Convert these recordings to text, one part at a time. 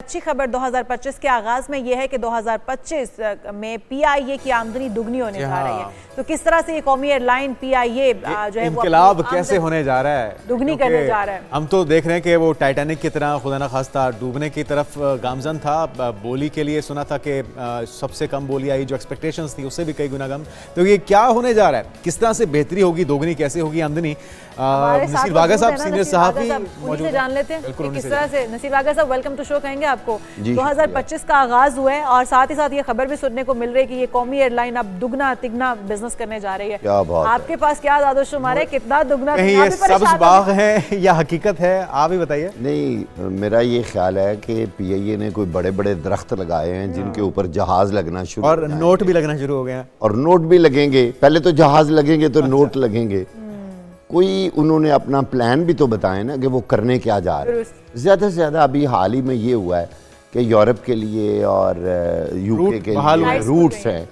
अच्छी खबर 2025 के आगाज में यह है कि 2025 में पीआईए की आमदनी दुगनी होने जा रही है। तो किस तरह से ये कौमी एयरलाइन पीआईए जो है इनकलाब कैसे होने जा रहा है, दुगनी करने जा रहा है। हम तो देख रहे हैं कि वो टाइटैनिक की तरह खुदा न खास्ता डूबने की तरफ गामजन था। बोली के लिए सुना था कि सबसे कम बोली आई, जो एक्सपेक्टेशंस थी उससे भी कई गुना कम। तो ये क्या होने जा रहा है, किस तरह से बेहतरी होगी, दोगुनी कैसे होगी आमदनी? नसीर वागा साहब सीनियर सहाफ़ी मौजूद हैं, जान लेते हैं किस तरह से। नसीर वागा साहब, वेलकम टू शो कहेंगे आपको। 2025 का आगाज हुआ है और साथ ही साथ ये खबर भी सुनने को मिल रही है कि ये कौमी एयरलाइन अब दुगना तिगना बिजनेस करने जा रही है। आपके पास क्या दादोशुमार है, कितना दुगना? ये सब्ज़ बाग है या हकीकत है, आप ही बताइए। नहीं, मेरा ये ख्याल है कि पीआईए ने कोई बड़े बड़े दरख्त लगाए हैं जिनके ऊपर जहाज लगना शुरू और नोट भी लगना शुरू हो गया और नोट भी लगेंगे। पहले तो जहाज लगेंगे तो नोट लगेंगे। कोई उन्होंने अपना प्लान भी तो बताए ना कि वो करने क्या जा रहे हैं। ज़्यादा से ज़्यादा अभी हाल ही में ये हुआ है कि यूरोप के लिए और यूके के लिए रूट्स हैं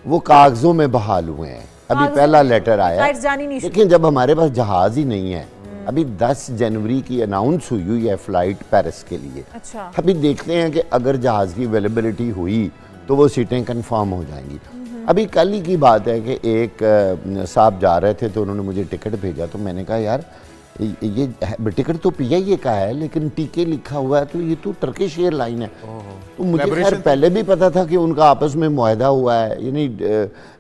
वो कागजों में बहाल हुए हैं। अभी पहला लेटर आया, लेकिन जब हमारे पास जहाज ही नहीं है। अभी 10 जनवरी की अनाउंस हुई है फ्लाइट पेरिस के लिए। अच्छा। अभी देखते हैं कि अगर जहाज की अवेलेबिलिटी हुई तो वो सीटें कंफर्म हो जाएंगी। अभी कल ही की बात है कि एक साहब जा रहे थे तो उन्होंने मुझे टिकट भेजा, तो मैंने कहा यार ये टिकट तो पीआईए का है लेकिन टीके लिखा हुआ है, तो ये तो टर्किश एयरलाइन है। तो मुझे खैर पहले भी पता था कि उनका आपस में मुआहदा हुआ है, यानी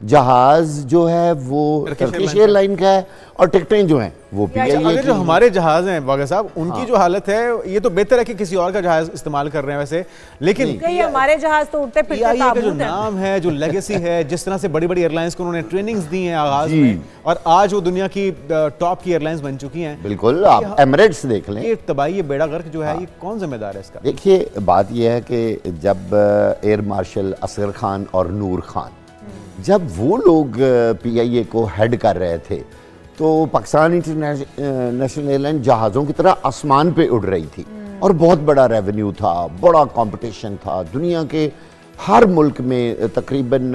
जहाज जो है वो टर्किश एयरलाइन का है और टिकटें जो हैं वो पीआईए की। जो हमारे जहाज हैं वागा साहब, उनकी जो हालत है, ये तो बेहतर है कि किसी और का जहाज इस्तेमाल कर रहे हैं वैसे, लेकिन हमारे जहाज तो उड़ते फिरते का जो नाम है, जो लेगेसी है, जिस तरह से बड़ी बड़ी एयरलाइंस को उन्होंने ट्रेनिंग्स दी हैं आगाज में और आज वो दुनिया की टॉप की एयरलाइंस बन चुकी हैं। बिल्कुल, आप एमिरेट्स देख लें। ये तबाही, ये बेड़ा गर्क जो है, ये कौन जिम्मेदार है इसका? देखिए, बात ये है कि जब एयर मार्शल असगर खान और नूर खान जब वो लोग पीआईए को हेड कर रहे थे तो पाकिस्तान इंटरनेशनल एयरलाइन जहाज़ों की तरह आसमान पे उड़ रही थी और बहुत बड़ा रेवेन्यू था, बड़ा कंपटीशन था। दुनिया के हर मुल्क में तकरीबन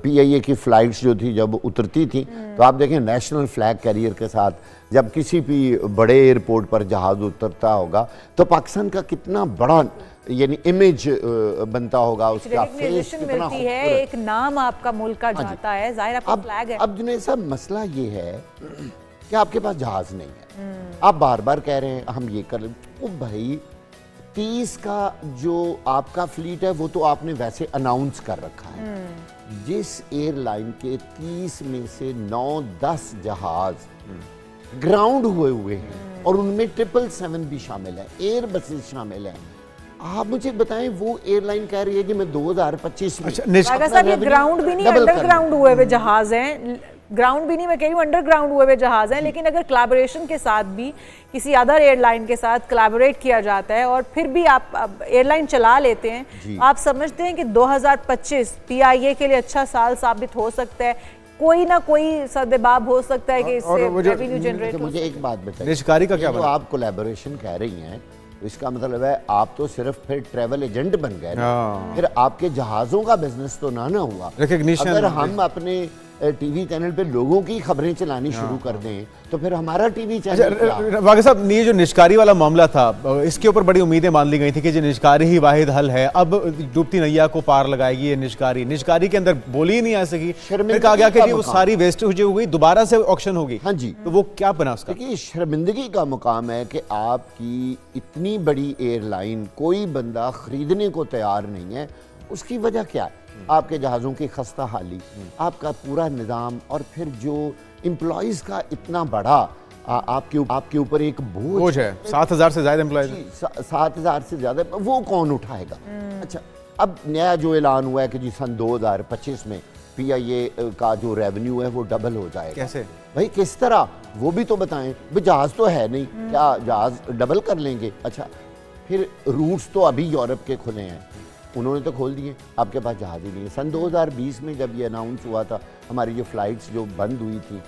पीआईए की फ़्लाइट्स जो थी जब उतरती थी तो आप देखें नेशनल फ्लैग कैरियर के साथ जब किसी भी बड़े एयरपोर्ट पर जहाज़ उतरता होगा तो पाकिस्तान का कितना बड़ा यानी इमेज बनता होगा, उसका फेस कितना मिलती है, एक नाम आपका मुल्क का जाता है, जाहिर आपका फ्लैग है। अब जुनैद साहब, मसला ये है कि आपके पास जहाज नहीं है। आप बार बार कह रहे हैं हम ये कर लें, ओ भाई 30 का जो आपका फ्लीट है वो तो आपने वैसे अनाउंस कर रखा है। जिस एयरलाइन के 30 में से 9-10 जहाज ग्राउंड हुए हैं और उनमें 777 भी शामिल है, एयर बसेस शामिल है। आप मुझे बताएं, वो एयरलाइन कह रही है कि मैं 2025 में ग्राउंड भी नहीं, अंडरग्राउंड हुए हुए जहाज हैं, ग्राउंड भी नहीं, मैं कह रही हूँ अंडरग्राउंड हुए हुए जहाज हैं। लेकिन अगर कोलैबोरेशन के साथ भी किसी अदर एयरलाइन के साथ कोलैबोरेट किया जाता है और फिर भी आप एयरलाइन चला लेते हैं, आप समझते हैं कि 2025 पीआईए के लिए अच्छा साल साबित हो सकता है? कोई ना कोई सद्देबाब हो सकता है कि इससे रेवेन्यू जनरेट हो। मुझे एक बात बताइए, निष्कारी का क्या जो आप कोलैबोरेशन कह रही हैं इसका मतलब है आप तो सिर्फ फिर ट्रैवल एजेंट बन गए, फिर आपके जहाज़ों का बिजनेस तो ना हुआ। अगर हम अपने टीवी चैनल पे लोगों की खबरें चलानी शुरू कर दें तो फिर हमारा टीवी चैनल। वागा साहब, ये जो निष्कारी वाला मामला था, इसके ऊपर बड़ी उम्मीदें मान ली गई थी कि जो निष्कारी ही वाहिद हल है, अब डूबती नैया को पार लगाएगी ये निष्कारी के अंदर बोली ही नहीं आ सकी। फिर कहा गया कि जी वो सारी वेस्टेज हो गई, दोबारा से ऑक्शन होगी। हाँ जी, तो वो क्या बना उसका? देखिए, शर्मिंदगी का मुकाम है कि आपकी इतनी बड़ी एयरलाइन कोई बंदा खरीदने को तैयार नहीं है। उसकी वजह क्या है? आपके जहाज़ों की खस्ता हाली, आपका पूरा निज़ाम और फिर जो एम्प्लॉइज का इतना बड़ा आपके ऊपर एक बोझ है। 7,000 से ज़्यादा एम्प्लॉइज, 7,000 से ज़्यादा, वो कौन उठाएगा? अच्छा, अब नया जो ऐलान हुआ है कि जी सन 2025 में पीआईए का जो रेवेन्यू है वो डबल हो जाएगा। कैसे भाई, किस तरह? वो भी तो बताएं। भाई, जहाज़ तो है नहीं, क्या जहाज़ डबल कर लेंगे? अच्छा, फिर रूट्स तो अभी यूरोप के खुले हैं, उन्होंने तो खोल दिए, आपके पास जहाज़ ही नहीं है। सन 2020 में जब ये अनाउंस हुआ था, हमारी जो फ़्लाइट्स जो बंद हुई थी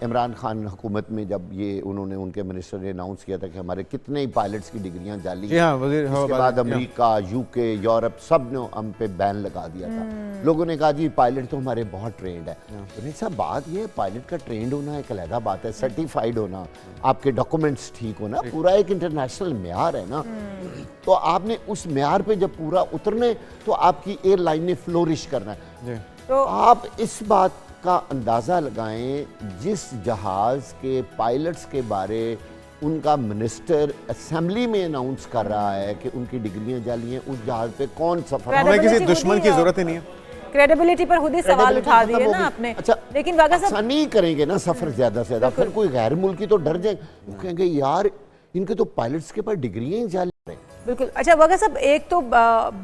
इमरान खान हुकूमत में जब ये उन्होंने उनके मिनिस्टर ने अनाउंस किया था कि हमारे कितने ही पायलट्स की डिग्रियां जाली जी हाँ, वज़ीर हवा उसके बाद अमेरिका, यूके, यूरोप सब ने हम पे बैन लगा दिया था। लोगों ने कहा जी पायलट तो हमारे बहुत ट्रेंड है। तो नहीं साहब, बात ये पायलट का ट्रेंड होना एक अलग बात है, सर्टिफाइड होना, आपके डॉक्यूमेंट्स ठीक होना, पूरा एक इंटरनेशनल म्यार है ना। तो आपने उस म्यार पे जब पूरा उतरने तो आपकी एयरलाइन ने फ्लोरिश करना है। तो आप इस बात का अंदाज़ा लगाएं, जिस जहाज़ के पायलट्स के बारे उनका मिनिस्टर असेंबली में अनाउंस कर रहा है कि उनकी डिग्रियां जाली हैं, उस जहाज़ पे कौन सफर हमें किसी दुश्मन की जरूरत ही नहीं है। क्रेडिबिलिटी पर खुद ही सवाल उठा दिए ना आपने। अच्छा, लेकिन वागा साहब ऐसा नहीं करेंगे ना सफर ज्यादा से ज्यादा, फिर कोई गैर मुल्की तो डर जाए, कहेंगे यार इनके तो पायलट्स के पास डिग्रियां ही जाली हैं। बिल्कुल। अच्छा वागा साहब, एक तो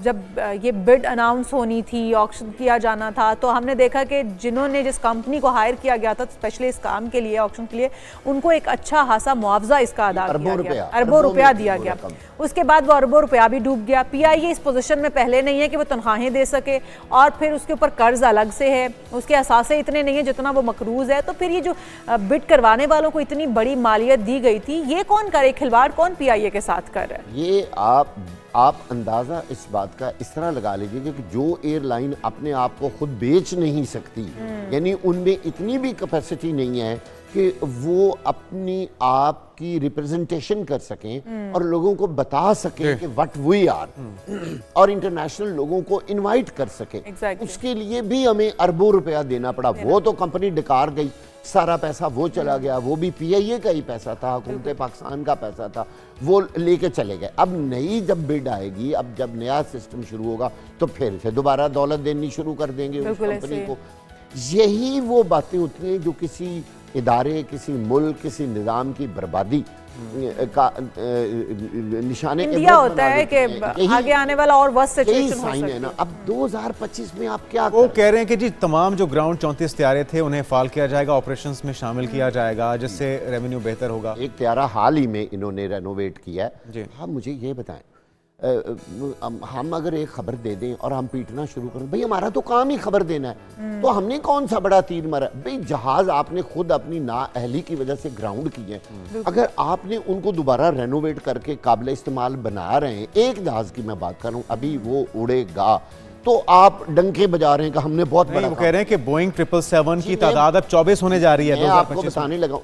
जब ये बिड अनाउंस होनी थी, ऑक्शन किया जाना था, तो हमने देखा कि जिन्होंने जिस कंपनी को हायर किया गया था स्पेशली इस काम के लिए, ऑक्शन के लिए, उनको एक अच्छा खासा मुआवजा इसका अदा किया गया, अरबों रुपया दिया गया। उसके बाद वो अरबों रुपया भी डूब गया। पीआईए इस पोजीशन में पहले नहीं है कि वो तनख्वाहें दे सके, और फिर उसके ऊपर कर्ज अलग से है, उसके असासे इतने नहीं है जितना वो मकरूज है। तो फिर ये जो बिड करवाने वालों को इतनी बड़ी मालियत दी गई थी, ये कौन करे, खिलवाड़ कौन पीआईए के साथ कर रहा है? ये आप अंदाज़ा इस बात का इस तरह लगा लीजिए कि जो एयरलाइन अपने आप को खुद बेच नहीं सकती, यानी उनमें इतनी भी कैपेसिटी नहीं है कि वो अपनी आप की रिप्रेजेंटेशन कर सकें और लोगों को बता सकें कि व्हाट वी आर, और इंटरनेशनल लोगों को इनवाइट कर सकें। Exactly. उसके लिए भी हमें अरबों रुपया देना पड़ा। वो तो कंपनी डिकार गई, सारा पैसा वो चला गया, वो भी पीआईए का ही पैसा था, हुकूमत पाकिस्तान का पैसा था, वो लेके चले गए। अब नई जब बिड आएगी, अब जब नया सिस्टम शुरू होगा तो फिर से दोबारा दौलत देनी शुरू कर देंगे उस कंपनी को। यही वो बातें होती हैं जो किसी इदारे, किसी मुल्क, किसी निज़ाम की बर्बादी का निशाने के इंडिया होता है कि आगे आने वाला और वर्स्ट सिचुएशन हो सकती है ना। अब 2025 में आप क्या वो कह रहे हैं कि जी तमाम जो ग्राउंड 34 त्यारे थे उन्हें फाल किया जाएगा, ऑपरेशंस में शामिल किया जाएगा, जिससे रेवेन्यू बेहतर होगा। एक त्यारा हाल ही में इन्होंने रेनोवेट किया है। जी। हाँ, मुझे ये बताएं, हम अगर एक खबर दे दें और हम पीटना शुरू करें, भाई हमारा तो काम ही खबर देना है, तो हमने कौन सा बड़ा तीर मारा? भाई जहाज आपने खुद अपनी नाअहली की वजह से ग्राउंड किए हैं, अगर आपने उनको दोबारा रेनोवेट करके काबिल इस्तेमाल बना रहे हैं, एक जहाज की मैं बात कर रहा हूँ, अभी वो उड़ेगा, तो आप डंके बजा रहे हैं कि हमने बहुत बड़ा। वो कह रहे हैं कि बोइंग 777 की तादाद अब 24 होने जा रही है। मैं आपको बताने लगा,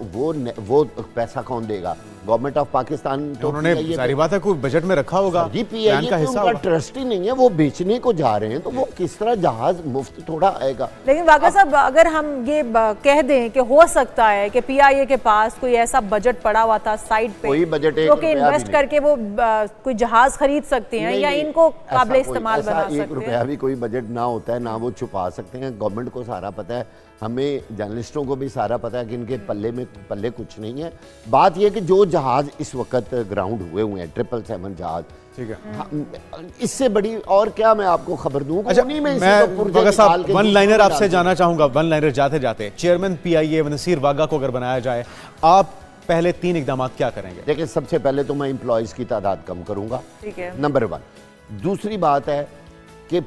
वो पैसा कौन देगा? Government of Pakistan. तो उन्होंने सारी बात है कोई बजट में रखा होगा, प्लान का हिस्सा होगा। ट्रस्ट ही नहीं है, वो बेचने को जा रहे हैं, तो वो किस तरह जहाज मुफ्त थोड़ा आएगा? लेकिन वाक़ा साहब, अगर हम ये कह दें कि हो सकता है कि पीआईए के पास कोई ऐसा बजट पड़ा हुआ था साइड पे, कोई बजट जो कि इन्वेस्ट करके वो कोई जहाज खरीद सकते हैं या इनको काबिल इस्तेमाल बना सकते हैं। 1 रुपया भी कोई बजट ना होता है, ना वो छुपा सकते हैं। गवर्नमेंट को सारा पता है, हमें जर्नलिस्टों को भी सारा पता है कि इनके पल्ले कुछ नहीं है। बात यह कि जो जहाज इस वक्त ग्राउंड हुए हैं 777 जहाज, ठीक है, इससे बड़ी और क्या मैं आपको खबर दूं? अच्छा, मैं वन लाइनर आपसे जाना चाहूंगा। वन लाइनर जाते जाते चेयरमैन पीआईए नसीर वागा को अगर बनाया जाए, आप पहले 3 इकदाम क्या करेंगे? देखिए, सबसे पहले तो मैं एम्प्लॉयज की तादाद कम करूंगा, ठीक है, नंबर 1। दूसरी बात है कि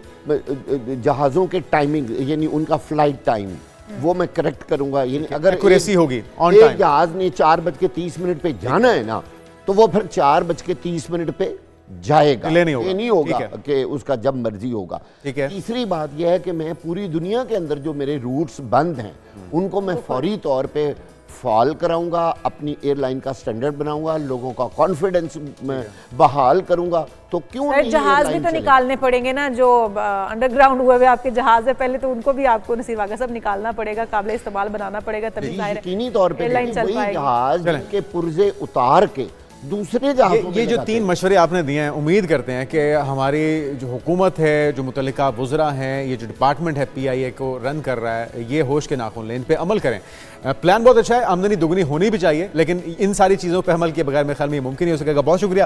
जहाज़ों के टाइमिंग, यानी उनका फ्लाइट टाइम, वो मैं करेक्ट करूंगा। यानी अगर एक्यूरेसी होगी, ऑन टाइम, टाइम, जहाज ने 4:30 पे जाना है ना, तो वो फिर 4:30 पे जाएगा। डिले नहीं होगा, ये नहीं होगा कि उसका जब मर्जी होगा। ठीक है। तीसरी बात यह है कि मैं पूरी दुनिया के अंदर जो मेरे रूट्स बंद हैं उनको मैं फौरी तौर पे फॉल कराऊंगा, अपनी एयरलाइन का स्टैंडर्ड बनाऊंगा, लोगों का कॉन्फिडेंस बहाल करूंगा। तो क्यों नहीं जहाज भी तो निकालने पड़ेंगे ना, जो अंडरग्राउंड हुए हुए आपके जहाज है, पहले तो उनको भी आपको नसीर वागा सब निकालना पड़ेगा, काबिल इस्तेमाल बनाना पड़ेगा, तभी जाहिर है यकीनी तौर पे एयरलाइन चल पाएगी। जहाज के पुर्जे उतार के दूसरे जहाज़ों ये जो 3 मशवरे आपने दिए हैं, उम्मीद करते हैं कि हमारी जो हुकूमत है, जो मुतल्लिका वुज़रा हैं, ये जो डिपार्टमेंट है पीआईए को रन कर रहा है, ये होश के नाखून लें, इन पे अमल करें। प्लान बहुत अच्छा है, आमदनी दुगनी होनी भी चाहिए, लेकिन इन सारी चीज़ों पे अमल किए बगैर मेरे ख्याल में मुमकिन नहीं हो सकेगा। बहुत शुक्रिया